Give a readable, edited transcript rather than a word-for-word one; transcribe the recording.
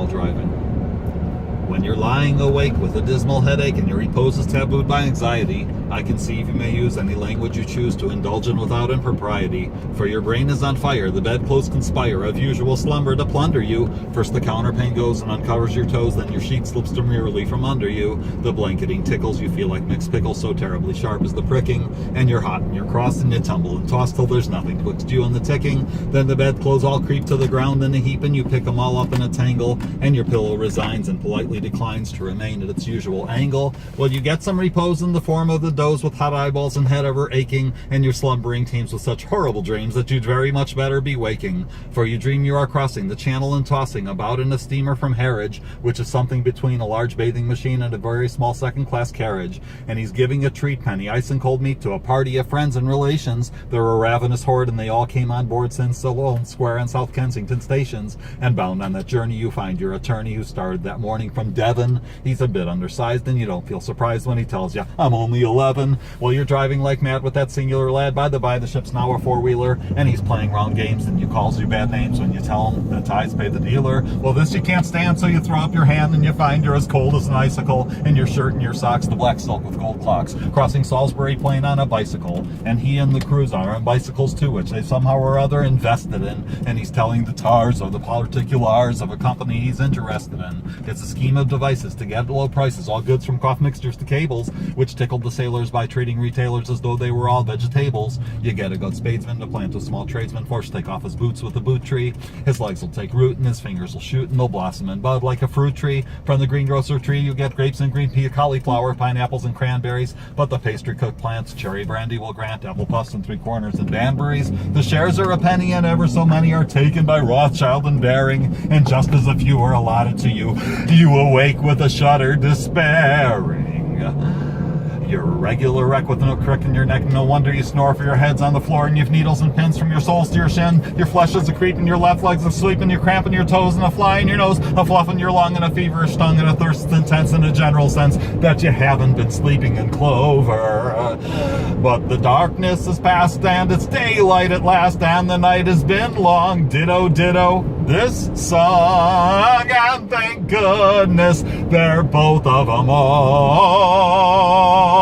while driving. When you're lying awake with a dismal headache and your repose is tabooed by anxiety, I conceive you may use any language you choose to indulge in without impropriety. For your brain is on fire, the bedclothes conspire of usual slumber to plunder you. First the counterpane goes and uncovers your toes, then your sheet slips demurely from under you. The blanketing tickles, you feel like mixed pickles, so terribly sharp is the pricking. And you're hot and you're cross and you tumble and toss till there's nothing twixt you and the ticking. Then the bedclothes all creep to the ground in a heap and you pick them all up in a tangle. And your pillow resigns and politely declines to remain at its usual angle. Well, you get some repose in the form of the doze with hot eyeballs and head ever aching, and your slumbering teems with such horrible dreams that you'd very much better be waking. For you dream you are crossing the channel and tossing about in a steamer from Harwich, which is something between a large bathing machine and a very small second-class carriage. And he's giving a treat penny, ice and cold meat to a party of friends and relations. They're a ravenous horde and they all came on board since Sloane Square and South Kensington stations. And bound on that journey you find your attorney who started that morning from Devon. He's a bit undersized and you don't feel surprised when he tells you, I'm only 11. Well, you're driving like mad with that singular lad. By the by, the ship's now a four-wheeler and he's playing round games and you calls you bad names when you tell him that ties pay the dealer. Well, this you can't stand, so you throw up your hand and you find you're as cold as an icicle, and your shirt and your socks the black silk with gold clocks, crossing Salisbury Plain on a bicycle. And he and the crews are on bicycles too, which they somehow or other invested in, and he's telling the tars or the particulars of a company he's interested in. It's a scheme of devices to get low prices, all goods from cough mixtures to cables, which tickled the sailors by treating retailers as though they were all vegetables. You get a good spadesman to plant a small tradesman, forced to take off his boots with a boot tree. His legs will take root and his fingers will shoot and they'll blossom and bud like a fruit tree. From the greengrocer tree you get grapes and green pea, cauliflower, pineapples and cranberries, but the pastry cook plants cherry brandy will grant apple puffs and three corners and Danburys. The shares are a penny and ever so many are taken by Rothschild and Baring, and just as a few are allotted to you, you awake with a shudder despairing. You're a regular wreck with no crick in your neck, no wonder you snore, for your head's on the floor and you've needles and pins from your soles to your shin. Your flesh is a creep and your left leg's asleep and you're cramping your toes and a fly in your nose, a fluff in your lung and a feverish tongue and a thirst intense in a general sense that you haven't been sleeping in clover. But the darkness is past and it's daylight at last and the night has been long. Ditto, ditto, this song, and thank goodness they're both of them all.